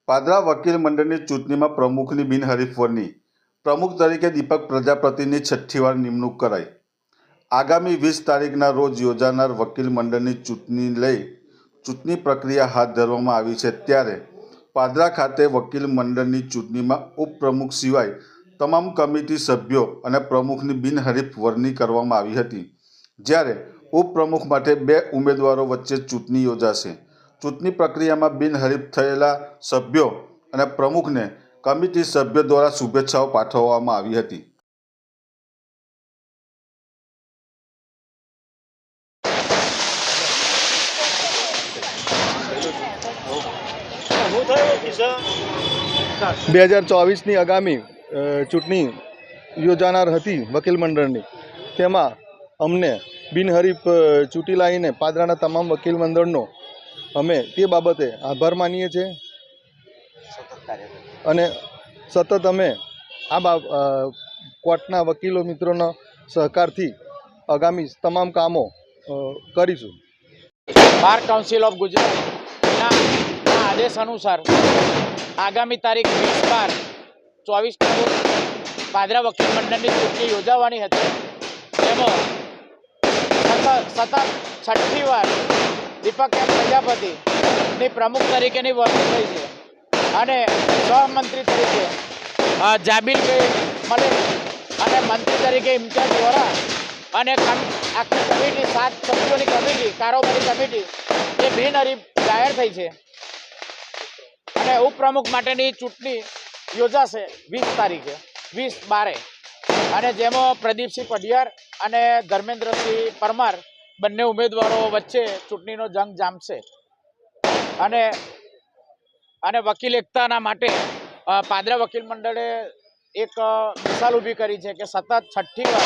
પાદરા વકીલ મંડળની ચૂંટણીમાં પ્રમુખની બિનહરીફ વરણી. પ્રમુખ તરીકે દીપક પ્રજાપતિની 6ઠ્ઠી વાર નિમણૂક કરાઈ. આગામી 20 તારીખના રોજ યોજાનાર વકીલ મંડળની ચૂંટણી લઈ ચૂંટણી પ્રક્રિયા હાથ ધરવામાં આવી છે. ત્યારે પાદરા ખાતે વકીલ મંડળની ચૂંટણીમાં ઉપપ્રમુખ સિવાય તમામ કમિટી સભ્યો અને પ્રમુખની બિનહરીફ વરણી કરવામાં આવી હતી. જ્યારે ઉપપ્રમુખ માટે 2 ઉમેદવારો વચ્ચે ચૂંટણી યોજાશે. ચૂંટણી પ્રક્રિયામાં બિનહરીફ થયેલા સભ્યો અને પ્રમુખને કમિટી સભ્યો દ્વારા શુભેચ્છાઓ પાઠવવામાં આવી હતી. બે 2024ની આગામી ચૂંટણી યોજાનાર હતી વકીલ મંડળની. તેમાં અમને બિનહરીફ ચૂંટી લાવીને પાદરાના તમામ વકીલ મંડળનો અમે તે બાબતે આભાર માનીએ છીએ અને સતત અમે કોર્ટના વકીલો મિત્રોના સહકારથી આગામી તમામ કામો કરીશું. બાર કાઉન્સિલ ઓફ ગુજરાતના આદેશ અનુસાર આગામી તારીખ 20/12/24 રોજ પાદરા વકીલ મંડળની ચૂંટણી યોજાવાની હતી. તેમાં સતત 6ઠ્ઠી વાર દીપક પ્રજાપતિની પ્રમુખ તરીકેની વરણી થઈ છે અને સહમંત્રી તરીકે જાબીલભાઈ મલિક અને મંત્રી તરીકે ઇમ્તિયાઝ વોરા અને આખી કમિટી 7 સભ્યોની કમિટી કારોબારી કમિટી એ બિનહરીફ જાહેર થઈ છે અને ઉપપ્રમુખ માટેની ચૂંટણી યોજાશે 20 તારીખે 20/12 અને જેમાં પ્રદીપસિંહ પઢિયાર અને ધર્મેન્દ્રસિંહ પરમાર બંને ઉમેદવારો વચ્ચે ચૂંટણીનો જંગ જામશે અને વકીલ એકતાના માટે પાદરા વકીલ મંડળે એક મિસાલ ઊભી કરી છે કે સતત 6ઠ્ઠી વાર